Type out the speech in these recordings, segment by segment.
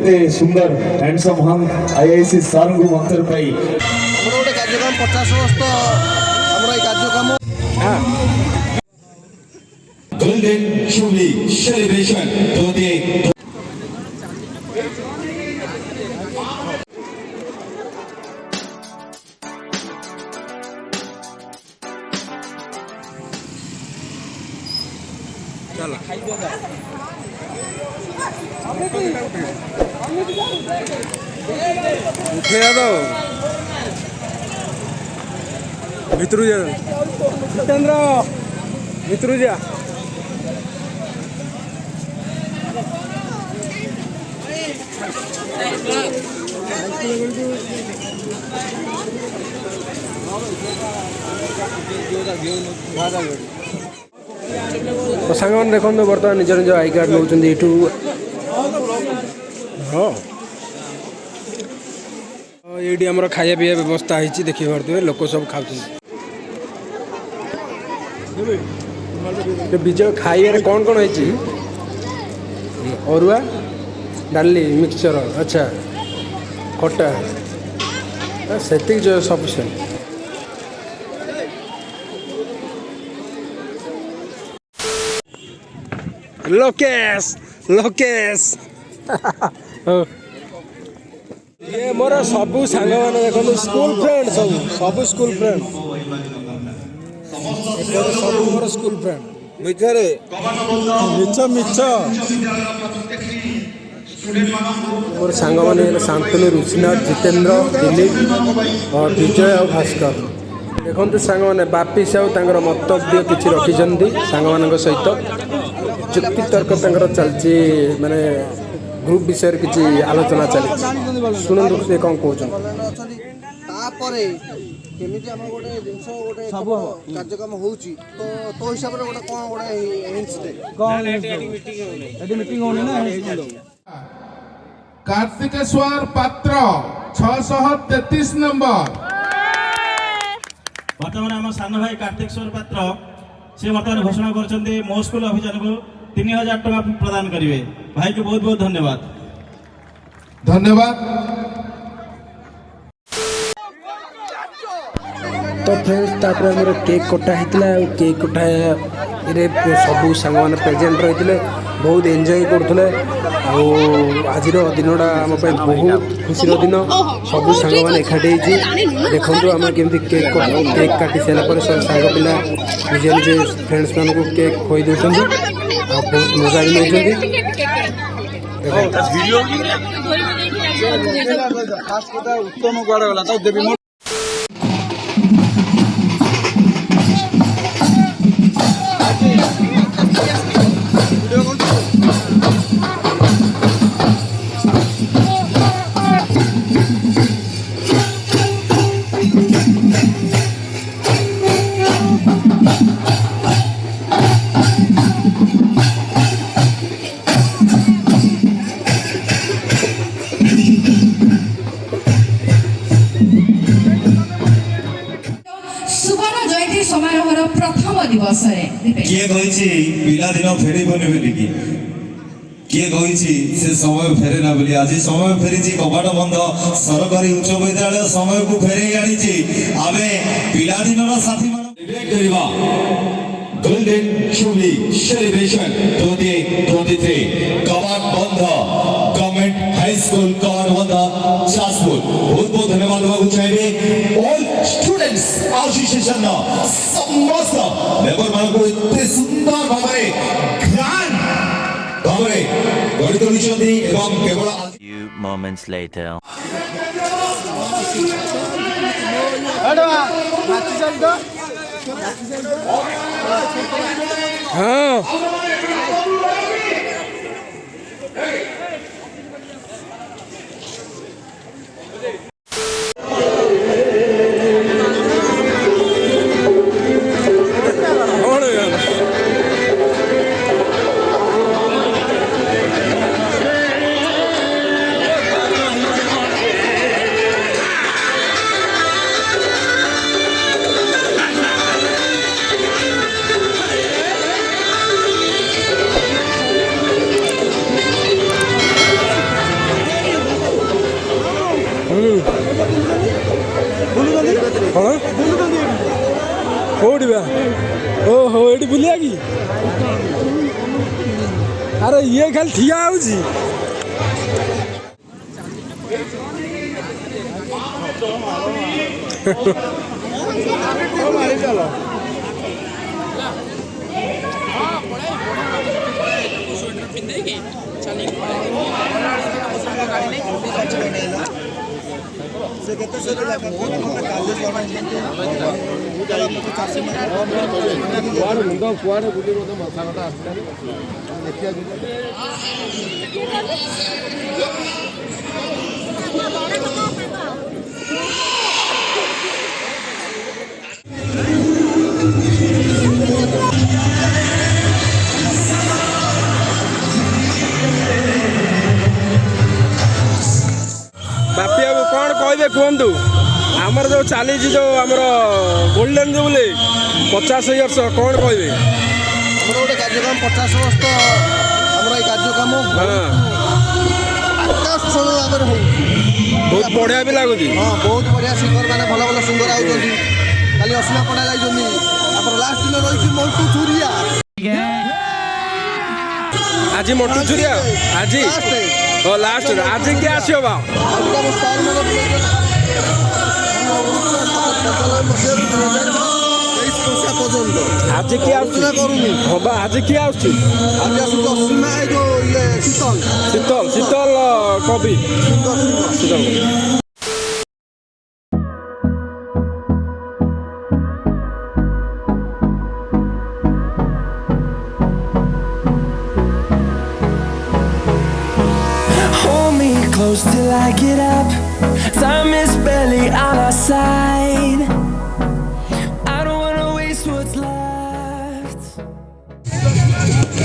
एते सुंदर हैंडसम हम आईआईसी सार को मंत्र पाई गोटे कार्यक्रम 50 वर्ष हमरा ए कार्यक्रम गोल्डन जुबली सेलिब्रेशन 28 उठे दो भितरू जा जितेंद्र भितरू जा तो सांग मैंने देखो बर्तमान निज निज आई कार्ड नौ ये आम खाया पीवा व्यवस्था है देखिए पारे लोक सब खाते विजय खाइबार कौन कौन है अरुआ डाली मिक्सचर अच्छा खटा से सफिशिएंट लोकेश लोकेश ये मोर सबू सांग मैंने देखो स्कूल फ्रेंड सब स्कूल फ्रेंड सब मोर स्कूल फ्रेंड मिछरे मिछ मिछ मोर सांग मैंने शांतनु रुचिनाथ जितेंद्र दिलीप और विजय और भास्कर देखते सांग मैंने बापी साहू तर मंतव्य किसी रखिंट सांग मान सहित चुक्ति तर्क चलती माने ग्रुप विषय किसी आलोचना चली शुणु से कौन कहते कार्यक्रम हो तो हिसाब से गोटे कौन गोटे कार्तिकेश्वर पात्र 633 नंबर बर्तमान आम सान भाई कार्तिकेश्वर पात्र से बर्तमान घोषणा कर मो स्कूल अभियान को 3000 टका प्रदान करेंगे भाई को बहुत बहुत धन्यवाद धन्यवाद। तो फ्रेंड्स तापर हमर केक कटा हितला केक कटा रे सब सांग माने प्रेजेंट रहितले बहुत एंजॉय करथले आज दिनटा आम बहुत खुशी दिन सब सांग मैंने एकाठी देखो आम केमती केक काटी सारापर सब सांग पिला निज निज फ्रेंड्स मान को केक खुई दौरान बहुत मजा भी नौ किए कही पिला दिन फेरी बोली किए कही से समय फेरे ना बोली आज समय फेरी कबाट बंद सरकारी उच्च विद्यालय समय को फेरे आनी आमे पिला दिन साथी गोल्डन जुबली सेलिब्रेशन 2023 कबाट बंद गवर्नमेंट हाई स्कूल कबाट बंद चासपुर बहुत बहुत धन्यवाद देवा चाहिए ऑल स्टूडेंट्स एसोसिएशन समस्त मेंबर मान को इतने सुंदर भावरे ग्रांड भावरे गढ़ी तोलिछंती एवं केवल few moments later हाँ कोड़ी बा ओहो एडी बुलिया की अरे ये खाली ठिया होजी ସେ କେତେ ସହିତ ବହୁତ କଥା କାଲି ଚାଷୀ କୁଆଡ଼େ ମୁଣ୍ଡ କୁଆଡ଼େ ବୁଲି ବୋଧେ ମଶା କଥା ଆସିଲାଣି ଦେଖିବା बापी बाबू कौन कहे कहतु आमर जो चली जो आमर गोल्डन जुबली 50 वर्ष कौन कहे ଆମର ଗୋଟେ କାର୍ଯ୍ୟକ୍ରମ 50 ବର୍ଷ ଆମର ଏଇ କାର୍ଯ୍ୟକ୍ରମ ଆକାଶଛୁଆଁ ଭାବରେ ହେଉଛି बहुत बढ़िया भी लगुच ହଁ ବହୁତ ବଢ଼ିଆ ସିଙ୍ଗର ମାନେ ଭଲ ଭଲ ସିଙ୍ଗର ଆଉଛନ୍ତି କାଲି ଅସୀମା ପଣ୍ଡା ଯାଇଛନ୍ତି ଆମର ଲାଷ୍ଟ ଦିନ ରହିଛି ମଣ୍ଟୁ ଚୁରିଆ आज मोटू चुरिया आज लास्ट आज क्या आसो बा आज किए हाँ आज किए ଅସୀମା ଏଇ ଯୋଉ ଇଏ ଶୀତଲ शीतल शीतल कवि शीतल Hold me close till I get up. Time is barely on our side. I don't wanna waste what's left.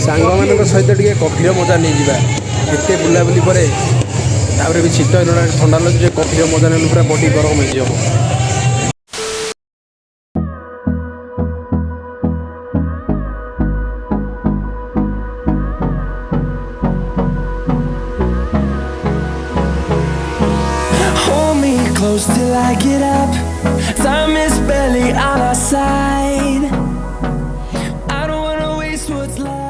सांग मान सहित टे कफिर मजा नहीं जावा एत बुलाबुली पर भी शीत दिन ठंडा लगे कफिर मजा नहीं पूरा बॉडी गरम हो Hold me close till I get up. Time is barely on our side. I don't wanna waste what's left.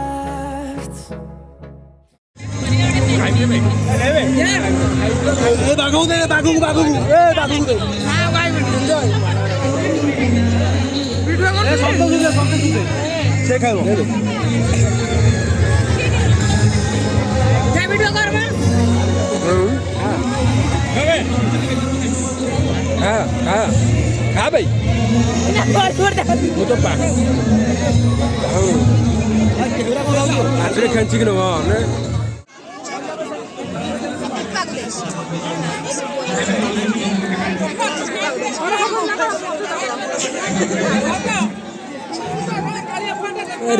हाँ भाई तो खेची कि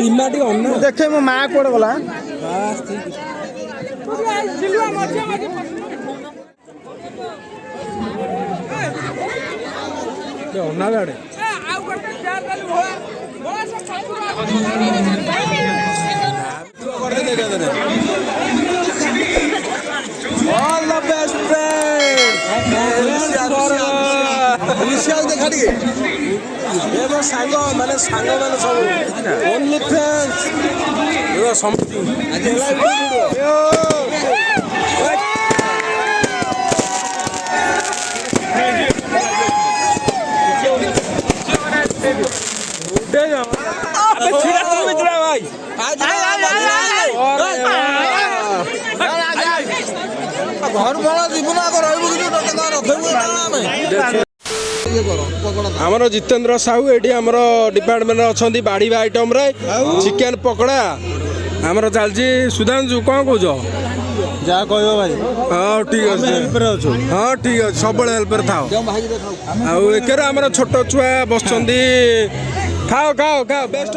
रीमा टी अन्न ଦେଖେ ମୋ ମା କୁଆଡ଼େ ଗଲା अन्न गाड़े ऑल द बेस्ट फ्रेंड देखा टे ये मो सांग माने सब ओनली फ्रेंड्स घर भला जीवन आग आमर जितेंद्र साहू ये आमर डिपार्टमेंट अच्छा बाड़ी आइटम रे चिकेन पकड़ा आमर चलती सुधांशु कौन कौच जहाँ कह भाई हाँ ठीक अच्छे हाँ ठीक अच्छे सब हेल्पर था आमर छोट छुआ बस खाओ खाओ खाओ बेस्ट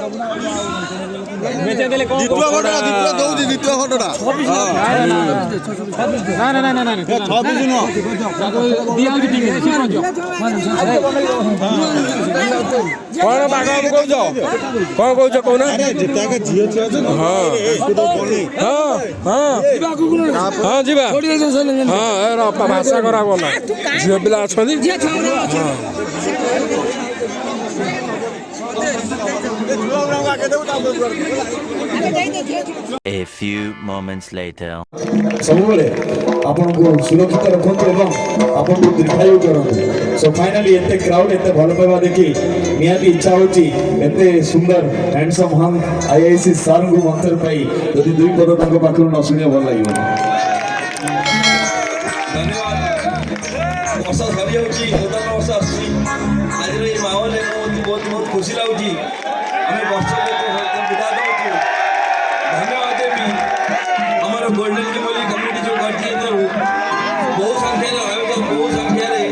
द्वितीय घटना दौर द्वितीय घटना कौन बाग कौच कौन कौच कौन हाँ हाँ हाँ जीवा हाँ भाषा खराब ना झील पिला अच्छा A few moments later. ସବୁବେଳେ ଆପଣଙ୍କୁ ସୁରକ୍ଷିତ ରଖନ୍ତୁ ଏବଂ ଆପଣଙ୍କୁ ଦୀର୍ଘାୟୁ କରନ୍ତୁ। ସୋ ଫାଇନାଲି ଏତେ କ୍ରାଉଡ୍ ଏତେ ଭଲ ପାଇବା ଦେଖି ନିହାତି ଇଚ୍ଛା ହେଉଛି ଏତେ ସୁନ୍ଦର ହ୍ୟାଣ୍ଡସମ୍ ହମ୍ IIC ସାର୍ଙ୍କୁ ମଞ୍ଚରେ ପାଇ ଯଦି ଦୁଇ ପଦ ତାଙ୍କ ପାଖରୁ ନ ଶୁଣିବା ଭଲ ଲାଗିବନି। ଧନ୍ୟବାଦ। ବର୍ଷା ସରିଯାଉଛି, ନୂତନ ବର୍ଷ ଆସୁଛି। ଆଜିର ଏଇ ମାହୋଲରେ ବହୁତ ଖୁସି ଲାଗୁଛି। ଆମେ ବର୍ଷକୁ ବିଦା ଦେଉଛୁ। ଧନ୍ୟବାଦ ଦେବି ଆମର ଗୋଲ୍ଡେନ୍ ଜୁବଲି କମ୍ୟୁନିଟି ଯେଉଁ କରିଛି ଏଥିରୁ ବହୁ ସଂଖ୍ୟାରେ ଆୟୋଜକ ବହୁ ସଂଖ୍ୟାରେ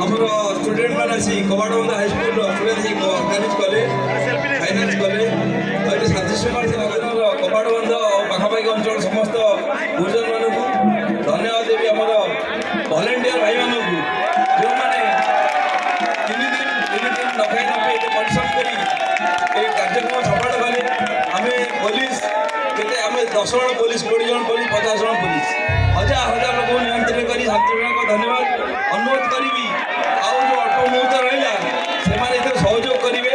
ଆମର ଷ୍ଟୁଡେଣ୍ଟମାନେ ଆସି କବାଟବନ୍ଧ ହାଇସ୍କୁଲର ଷ୍ଟୁଡେଣ୍ଟ ଆସି ଅର୍ଗାନାଇଜ୍ କଲେ, ଫାଇନାନ୍ସ କଲେ। ଆଉ ଏଠି ଶାନ୍ତିଶୃଙ୍ଖଳ ନଗରର କବାଟବନ୍ଧ ଆଉ ପାଖାପାଖି ଅଞ୍ଚଳ ସମସ୍ତ ଗୁରୁଜନମାନଙ୍କୁ ଧନ୍ୟବାଦ ଦେବି। ଆମର ଭଲେଣ୍ଟିୟର ଭାଇମାନଙ୍କୁ ଯେଉଁମାନେ ତିନି ଦିନ ନ ଖାଇ ନ ପିଇ ଏତେ ପରିଶ୍ରମ କରି এই କାର୍ଯ୍ୟକ୍ରମ ସଫଳ କଲେ। ଆମେ ପୋଲିସ କେତେ ଆମେ 10 ଜଣ ପୋଲିସ, 20 ଜଣ ପୋଲିସ, 50 ଜଣ ପୋଲିସ, ହଜାର ହଜାର ଲୋକଙ୍କୁ ନିୟନ୍ତ୍ରଣ କରି ଶାନ୍ତିପୂର୍ଣ୍ଣକ ଧନ୍ୟବାଦ। ଅନୁରୋଧ କରିବି ଆଉ ଯେଉଁ ଅଳ୍ପ ମୁହୂର୍ତ୍ତ ରହିଲା ସେମାନେ ଏଥିରେ ସହଯୋଗ କରିବେ।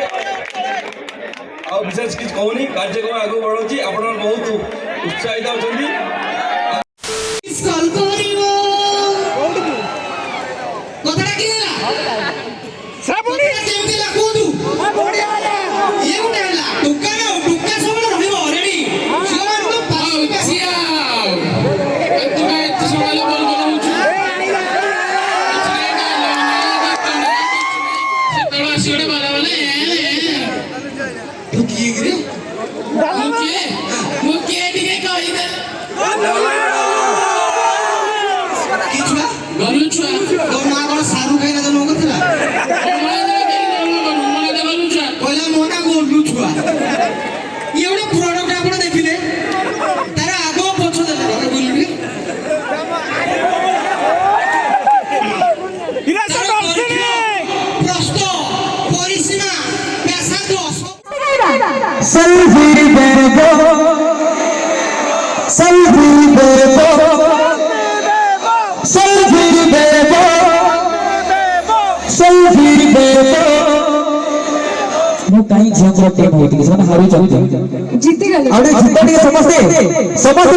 ଆଉ ବିଶେଷ କିଛି କହୁନି, କାର୍ଯ୍ୟକ୍ରମ ଆଗକୁ ବଢ଼ଉଛି। ଆପଣମାନେ ବହୁତ ଉତ୍ସାହିତ ଅଛନ୍ତି। कहीं झील टीम होती है हारू चलते जीती गले आउडे जितो टिके समस्ते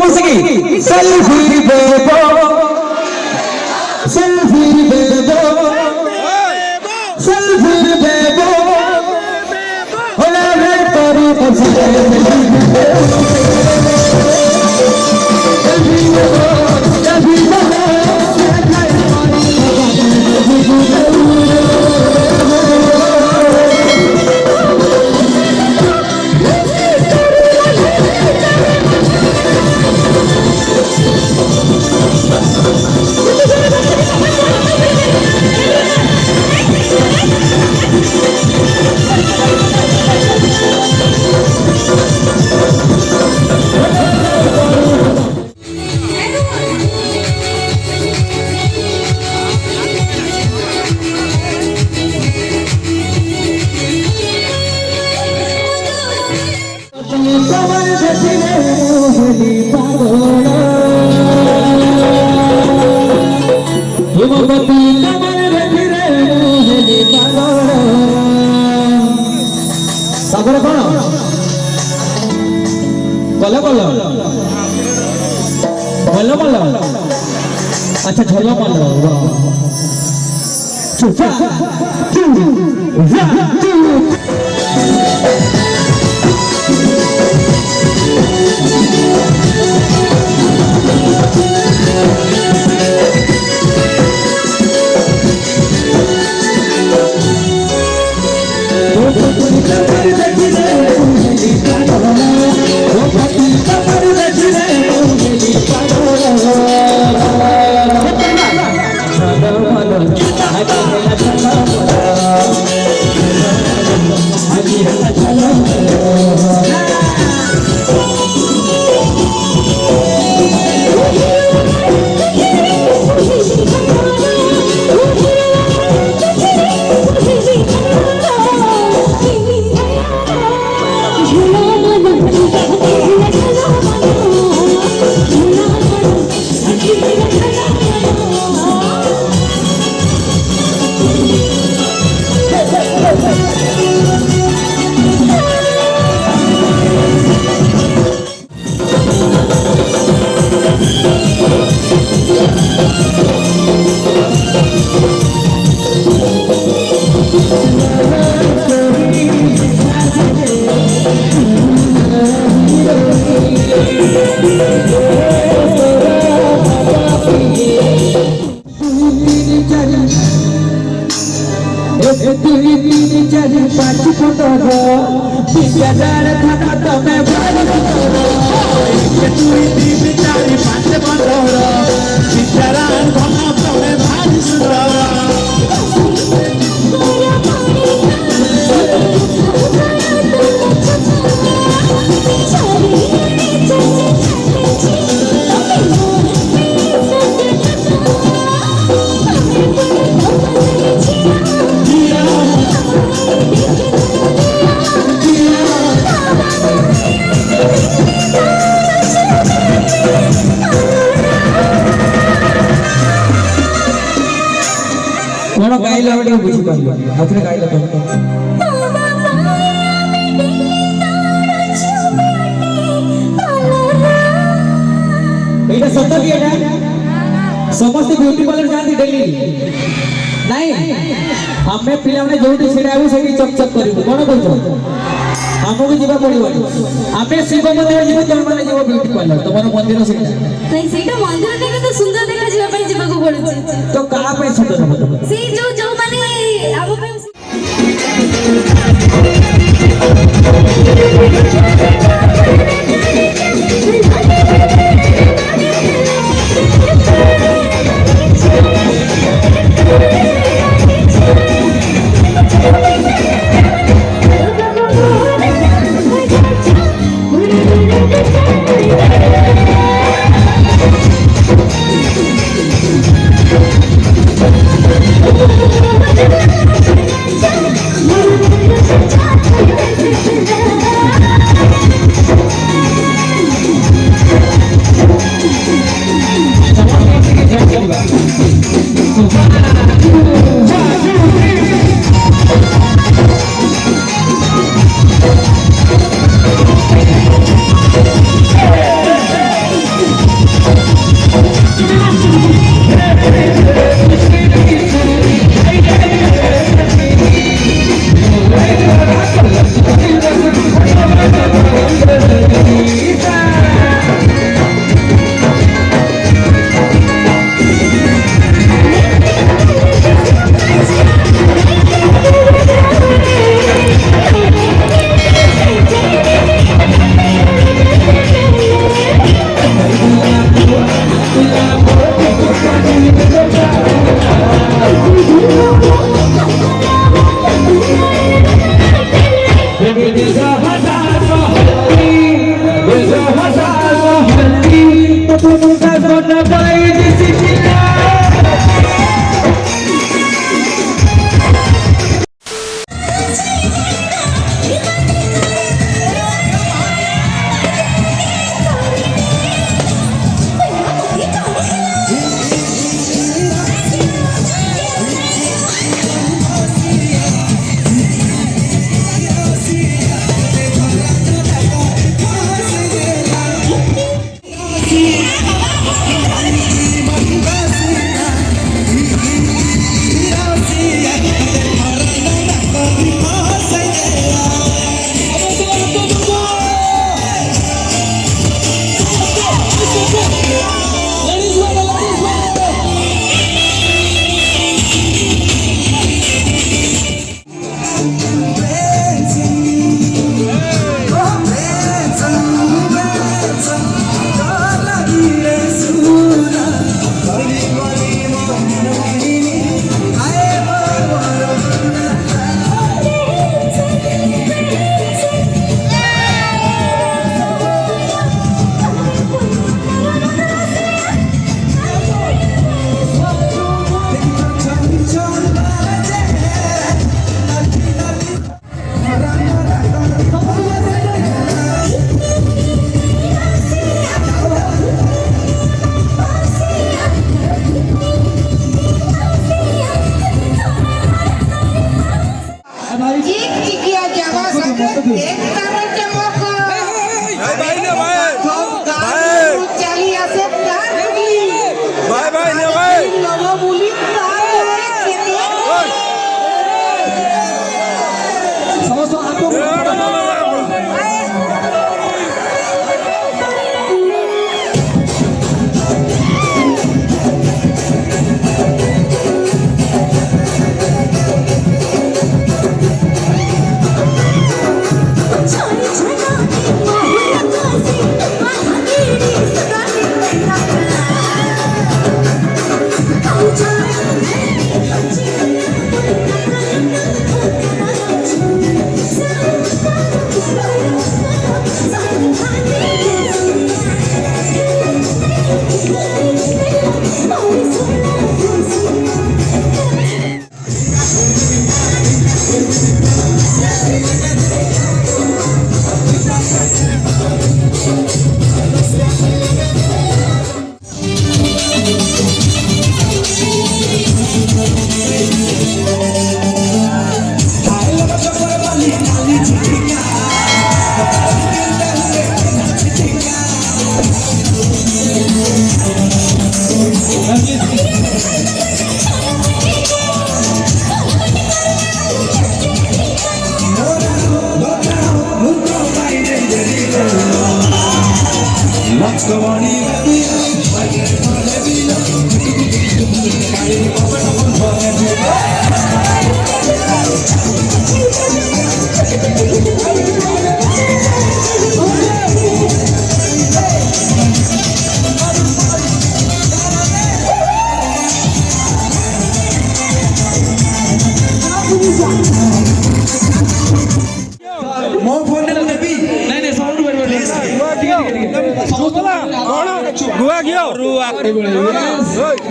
बसिकी सेल्फी बेबो सेल्फी बेबो सेल्फी बेबो होला रे तोरी ତାପରେ କଣ କଲ କଲ ଭଲ ଭଲ ଆଚ୍ଛା ଝଲ ଭଲ ଚୁପା I हजार खाना तमे भारी सुंदर 1 2 3 4 5 15 बिचारा खाना तमे भारी सुंदर कौन गाइला बड़े बुझी पाली आखिर गाइला तो एटा सत्य की एटा समस्त ब्यूटी पार्लर जानती डेली नहीं हमें पिला ने जोटी छिड़ाबू सेठी चक चक करिबू कोन कहछो हमको जीवा पड़िबो हमें शिव मंदिर जीव तोर माने जीव ब्यूटी पार्लर तमरो मंदिर सेठी नहीं सेटा मंदिर देखे तो सुंदर देखा जीवा पई जीवा को पड़ुଛି तो कहा पे सुंदर हो से जो माने आबो पे Sorry. ମୋ ଫୋନରେ ନେବି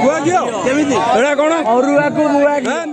ଗୁଆ ଘିଅ କେମିତି ଏଇଟା କଣ ଅରୁଆକୁ ଗୁଆ ଘିଅ